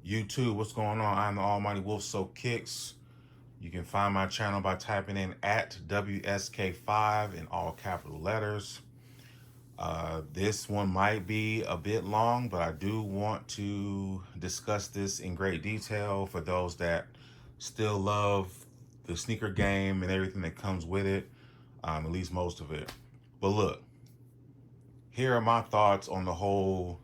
YouTube, what's going on? I'm the Almighty Wolf So Kicks. You can find my channel by typing in at WSK5 in all capital letters. This one might be a bit long, but I do want to discuss this in great detail for those that still love the sneaker game and everything that comes with it, at least most of it. But look, here are my thoughts on the whole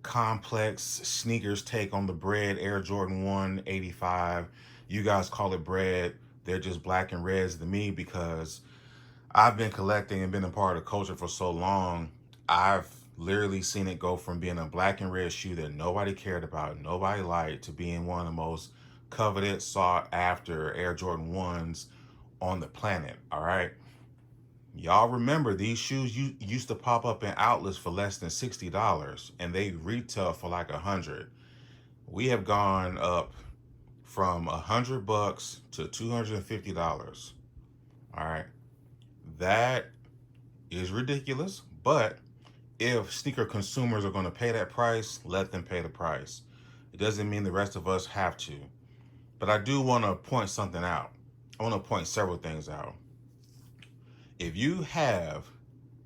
complex sneakers take on the Bred Air Jordan 1 85. You guys call it Bred. They're just black and reds to me because I've been collecting and been a part of the culture for so long. I've literally seen it go from being a black and red shoe that nobody cared about, nobody liked, to being one of the most coveted, sought after Air Jordan 1s on the planet. All right. Y'all remember these shoes used to pop up in outlets for less than $60 and they retail for like $100. We have gone up from $100 to $250. All right. That is ridiculous, but if sneaker consumers are going to pay that price, let them pay the price. It doesn't mean the rest of us have to. But I do want to point something out. I want to point several things out. If you have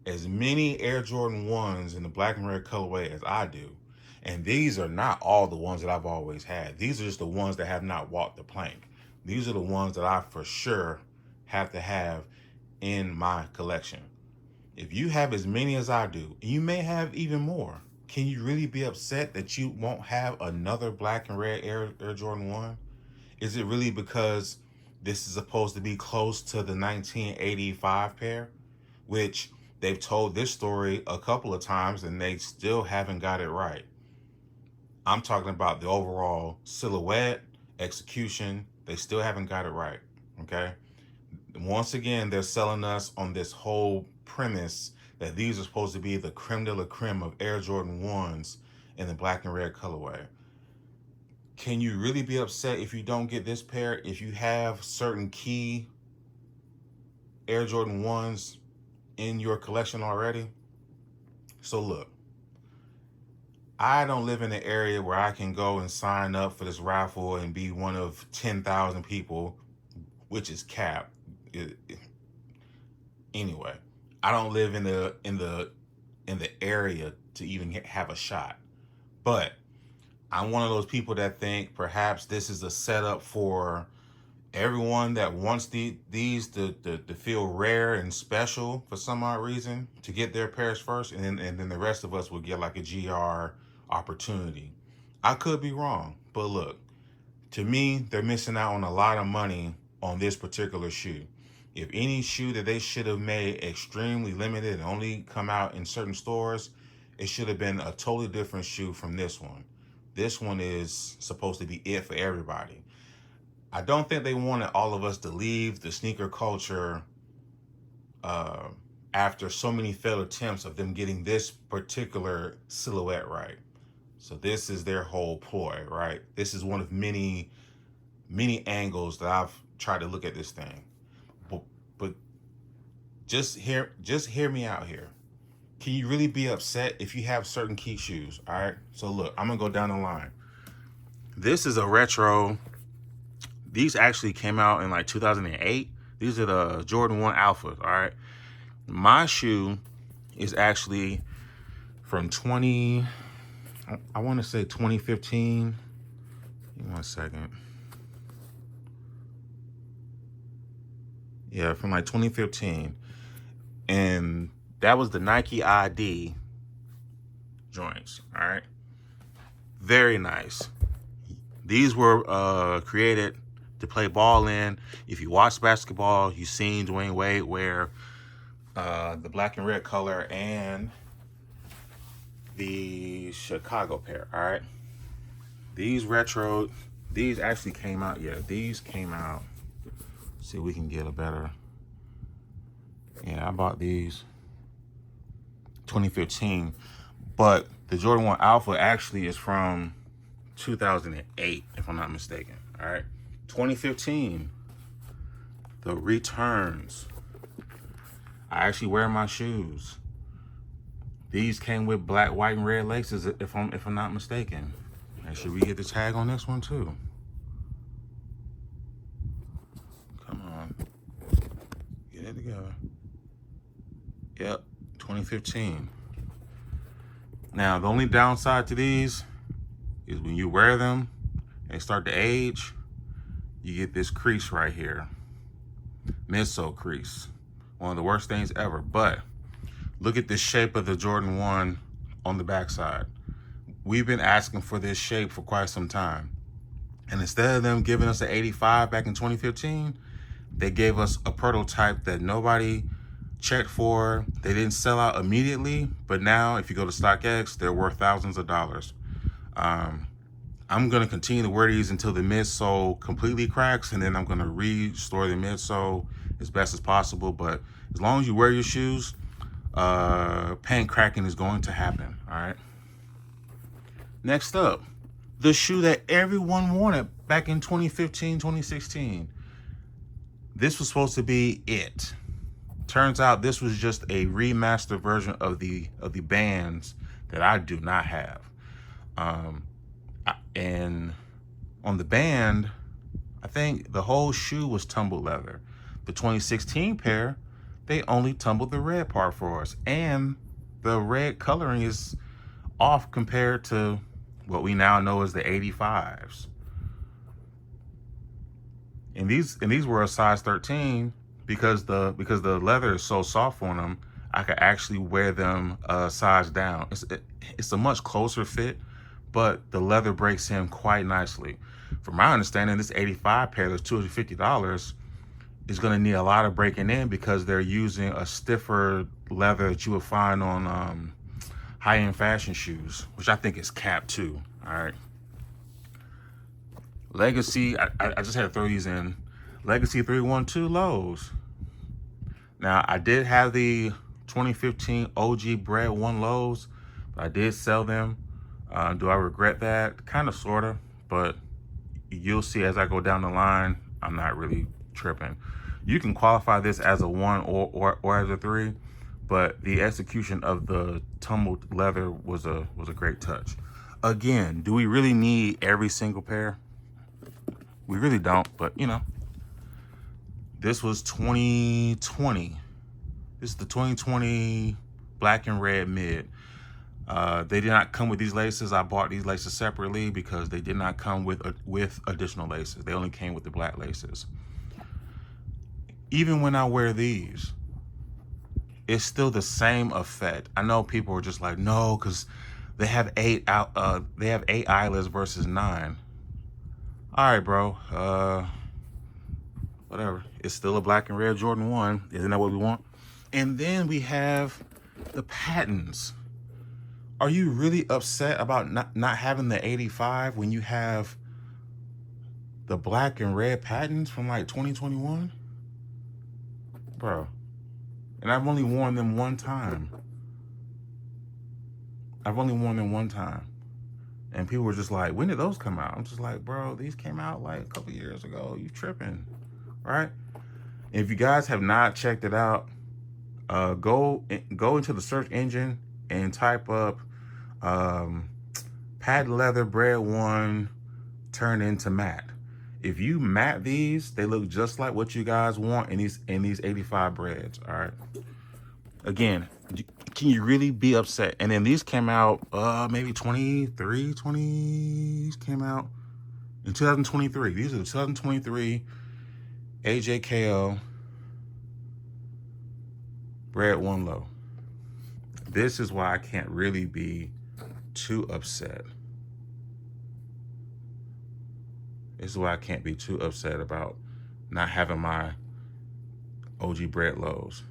as many Air Jordan 1s in the black and red colorway as I do, and these are not all the ones that I've always had. These are just the ones that have not walked the plank. These are the ones that I for sure have to have in my collection. If you have as many as I do, and you may have even more, can you really be upset that you won't have another black and red Air Jordan 1? Is it really because this is supposed to be close to the 1985 pair, which they've told this story a couple of times and they still haven't got it right? I'm talking about the overall silhouette, execution. They still haven't got it right, okay? Once again, they're selling us on this whole premise that these are supposed to be the creme de la creme of Air Jordan 1s in the black and red colorway. Can you really be upset if you don't get this pair if you have certain key Air Jordan 1s in your collection already? So look, I don't live in an area where I can go and sign up for this raffle and be one of 10,000 people, which is cap. Anyway, I don't live in the area to even have a shot. But I'm one of those people that think perhaps this is a setup for everyone that wants these to feel rare and special for some odd reason, to get their pairs first, and then the rest of us will get like a GR opportunity. I could be wrong, but look, to me, they're missing out on a lot of money on this particular shoe. If any shoe that they should have made extremely limited and only come out in certain stores, it should have been a totally different shoe from this one. This one is supposed to be it for everybody. I don't think they wanted all of us to leave the sneaker culture uh, after so many failed attempts of them getting this particular silhouette right. So this is their whole ploy, right? This is one of many, many angles that I've tried to look at this thing. But just hear me out here. Can you really be upset if you have certain key shoes? All right. So look, I'm gonna go down the line. This is a retro. These actually came out in like 2008. These are the Jordan 1 Alphas. All right. My shoe is actually from I want to say 2015. Give me 1 second. Yeah, from like 2015. And that was the Nike ID joints. All right. Very nice. These were created to play ball in. If you watch basketball, you've seen Dwayne Wade wear the black and red color and the Chicago pair. All right. These actually came out. Yeah, these came out. Let's see if we can get a better. Yeah, I bought these 2015, but the Jordan 1 Alpha actually is from 2008, if I'm not mistaken. All right. 2015, the returns. I actually wear my shoes. These came with black, white, and red laces, if I'm not mistaken. And should we get the tag on this one too? Come on, get it together. Yep, 2015. Now, the only downside to these is when you wear them and start to age, you get this crease right here. Midsole crease. One of the worst things ever. But look at the shape of the Jordan 1 on the backside. We've been asking for this shape for quite some time. And instead of them giving us an 85 back in 2015, they gave us a prototype that nobody checked for. They didn't sell out immediately, but now if you go to StockX, they're worth thousands of dollars. I'm going to continue to wear these until the midsole completely cracks, and then I'm going to restore the midsole as best as possible. But as long as you wear your shoes, paint cracking is going to happen. All right. Next up, the shoe that everyone wanted back in 2015, 2016. This was supposed to be it. Turns out this was just a remastered version of the bands that I do not have. And on the band, I think the whole shoe was tumbled leather. The 2016 pair, they only tumbled the red part for us, and the red coloring is off compared to what we now know as the 85s. And these were a size 13 because the leather is so soft on them. I could actually wear them a size down. It's a much closer fit, but the leather breaks in quite nicely. From my understanding, this 85 pair that's $250 is going to need a lot of breaking in because they're using a stiffer leather that you would find on high-end fashion shoes, which I think is cap too. All right. Legacy, I just had to throw these in. Legacy 312 lows. Now, I did have the 2015 OG Bred 1 lows, but I did sell them. Do I regret that? Kind of, sort of, but you'll see as I go down the line, I'm not really tripping. You can qualify this as a 1 or as a 3, but the execution of the tumbled leather was a great touch. Again, do we really need every single pair? We really don't, but you know. This was 2020. This is the 2020 black and red mid. They did not come with these laces. I bought these laces separately because they did not come with additional laces. They only came with the black laces. Even when I wear these, it's still the same effect. I know people are just like, no, because they have 8 eyelets versus 9. All right, bro. Whatever. It's still a black and red Jordan 1. Isn't that what we want? And then we have the patents. Are you really upset about not having the 85 when you have the black and red patents from like 2021? Bro. And I've only worn them one time. And people were just like, when did those come out? I'm just like, bro, these came out like a couple years ago. You tripping, right? And if you guys have not checked it out, go into the search engine and type up patent leather Bred 1 turned into matte. If you matte these, they look just like what you guys want in these 85 Breds. All right. Again, can you really be upset? And then these came out maybe 20s came out in 2023. These are the 2023 AJKO Bred 1 low. This is why I can't really be too upset. This is why I can't be too upset about not having my OG Bred lows.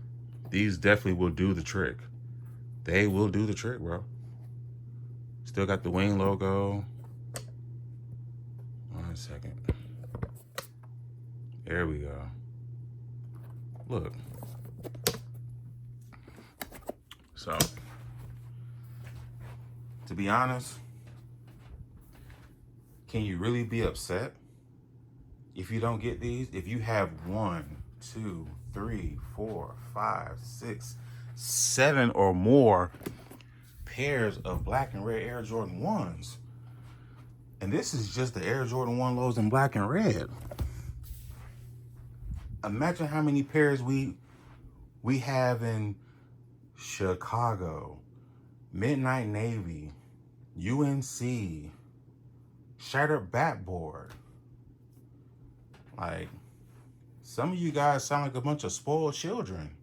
These definitely will do the trick. They will do the trick, bro. Still got the wing logo. 1 second. There we go. Look. So, to be honest, can you really be upset if you don't get these? If you have 1, 2, 3, 4, 5, 6, 7 or more pairs of black and red Air Jordan 1s. And this is just the Air Jordan 1 lows in black and red. Imagine how many pairs we have in Chicago, Midnight Navy, UNC, Shattered Backboard. Like, some of you guys sound like a bunch of spoiled children.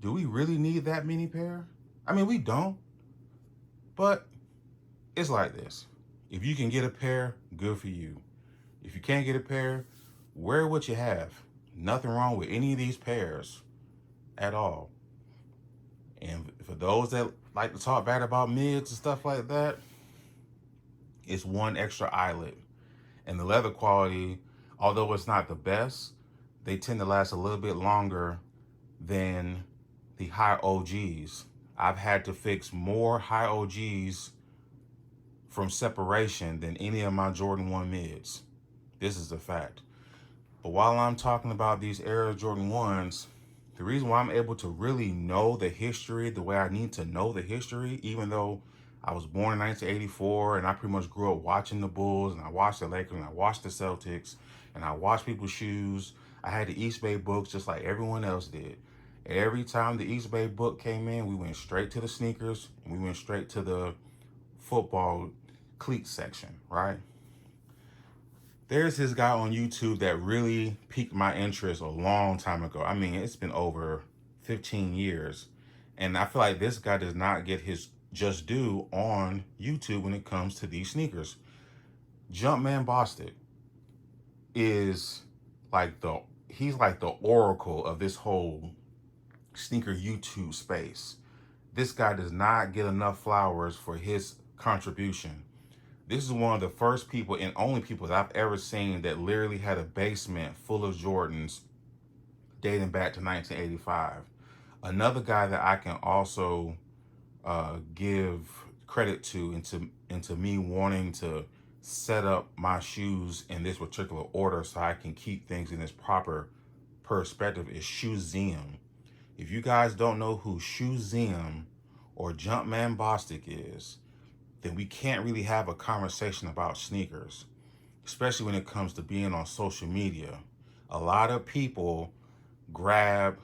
Do we really need that many pair? I mean, we don't. But it's like this. If you can get a pair, good for you. If you can't get a pair, wear what you have. Nothing wrong with any of these pairs at all. And for those that like to talk bad about mids and stuff like that, it's one extra eyelet. And the leather quality, although it's not the best, they tend to last a little bit longer than the high OGs. I've had to fix more high OGs from separation than any of my Jordan 1 mids. This is a fact. But while I'm talking about these Air Jordan 1s, the reason why I'm able to really know the history the way I need to know the history, even though I was born in 1984 and I pretty much grew up watching the Bulls and I watched the Lakers and I watched the Celtics and I watched people's shoes. I had the East Bay books just like everyone else did. Every time the East Bay book came in, we went straight to the sneakers and we went straight to the football cleat section, right? There's this guy on YouTube that really piqued my interest a long time ago. I mean, it's been over 15 years. And I feel like this guy does not get his just due on YouTube when it comes to these sneakers. Jumpman Bostic is he's like the oracle of this whole sneaker YouTube space. This guy does not get enough flowers for his contribution. This is one of the first people and only people that I've ever seen that literally had a basement full of Jordans dating back to 1985. Another guy that I can also give credit to into me wanting to set up my shoes in this particular order so I can keep things in this proper perspective is Shoezeum. If you guys don't know who Shoezeum or Jumpman Bostic is, then we can't really have a conversation about sneakers, especially when it comes to being on social media. A lot of people grab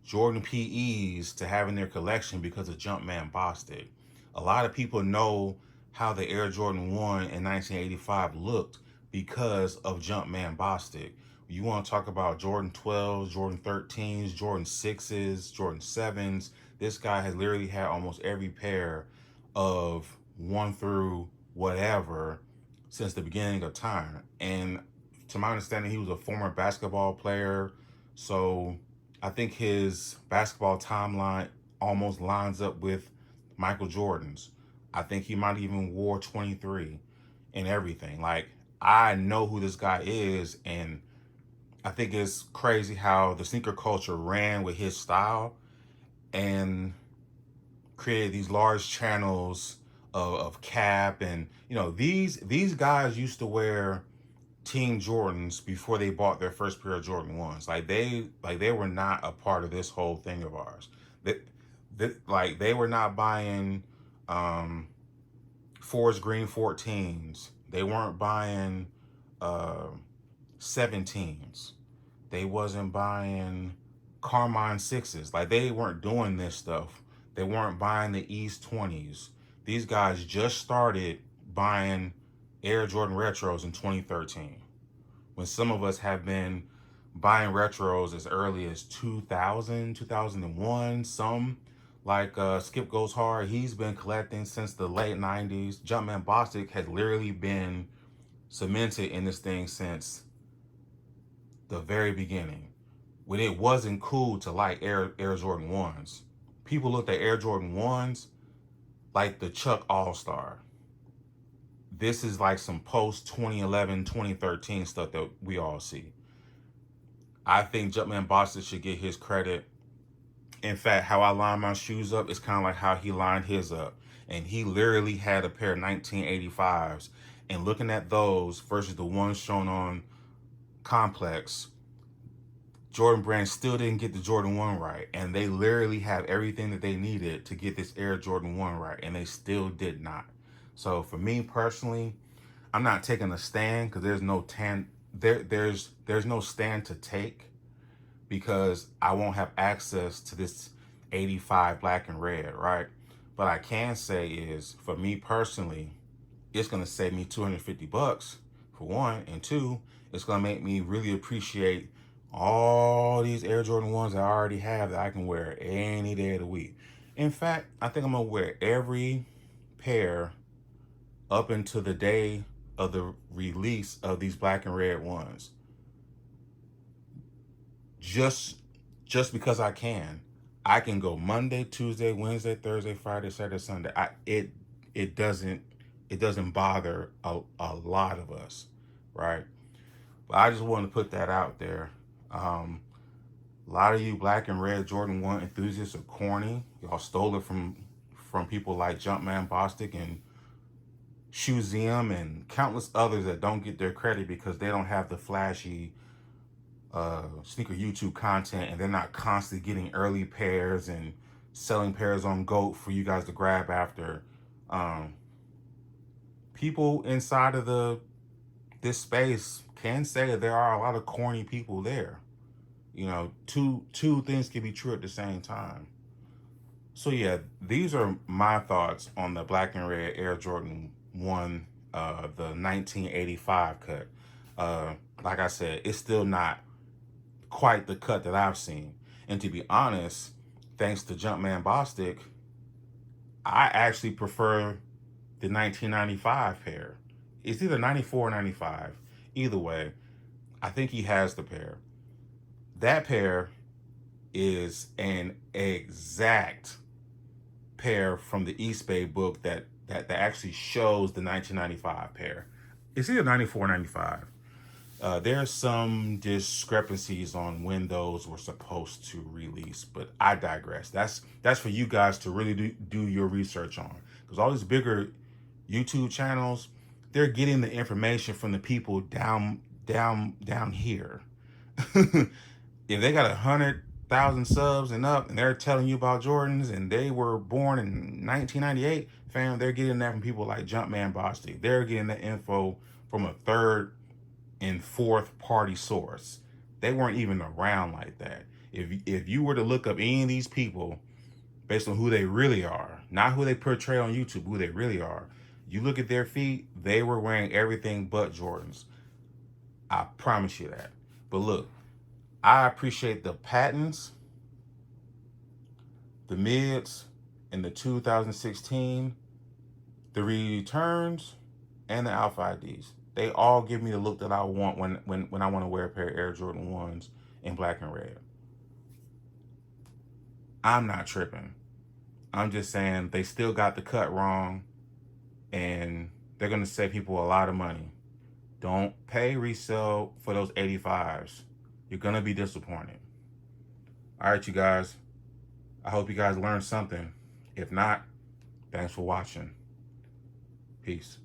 Jordan PEs to have in their collection because of Jumpman Bostic. A lot of people know how the Air Jordan 1 in 1985 looked because of Jumpman Bostic. You want to talk about Jordan 12s, Jordan 13s, Jordan 6s, Jordan 7s. This guy has literally had almost every pair of 1 through whatever since the beginning of time. And to my understanding, he was a former basketball player. So I think his basketball timeline almost lines up with Michael Jordan's. I think he might even wore 23 and everything. Like, I know who this guy is, and I think it's crazy how the sneaker culture ran with his style and created these large channels of Cap. And you know, these guys used to wear Team Jordans before they bought their first pair of Jordan 1s. Like they were not a part of this whole thing of ours. They were not buying Forest Green 14s. They weren't buying 17s. They wasn't buying Carmine 6s. Like, they weren't doing this stuff. They weren't buying the East 20s. These guys just started buying Air Jordan Retros in 2013. When some of us have been buying retros as early as 2000, 2001. Some, like Skip Goes Hard, he's been collecting since the late 90s. Jumpman Bostic has literally been cemented in this thing since the very beginning, when it wasn't cool to like Air Jordan 1s. People looked at Air Jordan 1s like the Chuck All-Star. This is like some post 2011, 2013 stuff that we all see. I think Jumpman Bostic should get his credit. In fact, how I line my shoes up is kind of like how he lined his up. And he literally had a pair of 1985s. And looking at those versus the ones shown on Complex, Jordan Brand still didn't get the Jordan 1 right. And they literally have everything that they needed to get this Air Jordan 1 right. And they still did not. So for me personally, I'm not taking a stand because there's no stand to take because I won't have access to this 85 black and red, right? But I can say is for me personally, it's gonna save me $250 for one, and two, it's gonna make me really appreciate all these Air Jordan 1s I already have that I can wear any day of the week. In fact, I think I'm gonna wear every pair up until the day of the release of these black and red ones. Just because I can. I can go Monday, Tuesday, Wednesday, Thursday, Friday, Saturday, Sunday. It doesn't bother a lot of us, right? But I just want to put that out there. A lot of you black and red Jordan 1 enthusiasts are corny. Y'all stole it from people like Jumpman Bostic and Shoezium and countless others that don't get their credit because they don't have the flashy sneaker YouTube content, and they're not constantly getting early pairs and selling pairs on GOAT for you guys to grab after. People inside of this space can say that there are a lot of corny people there. You know, two things can be true at the same time. So yeah, these are my thoughts on the black and red Air Jordan 1, the 1985 cut. Like I said, it's still not quite the cut that I've seen. And to be honest, thanks to Jumpman Bostic, I actually prefer the 1995 pair. It's either 94 or 95. Either way, I think he has the pair. That pair is an exact pair from the East Bay book that actually shows the 1995 pair. It's either 94 or 95. There's some discrepancies on when those were supposed to release, but I digress. That's for you guys to really do your research on, because all these bigger YouTube channels, they're getting the information from the people down here. If they got 100,000 subs and up, and they're telling you about Jordans, and they were born in 1998, fam, they're getting that from people like Jumpman Bostic. They're getting the info from a third and fourth party source. They weren't even around like that. If you were to look up any of these people based on who they really are, not who they portray on YouTube, who they really are, you look at their feet, they were wearing everything but Jordans. I promise you that. But look, I appreciate the patents, the mids, and the 2016, the returns, and the Alpha IDs. They all give me the look that I want when I want to wear a pair of Air Jordan 1s in black and red. I'm not tripping. I'm just saying they still got the cut wrong, and they're going to save people a lot of money. Don't pay resale for those 85s. You're going to be disappointed. All right, you guys. I hope you guys learned something. If not, thanks for watching. Peace.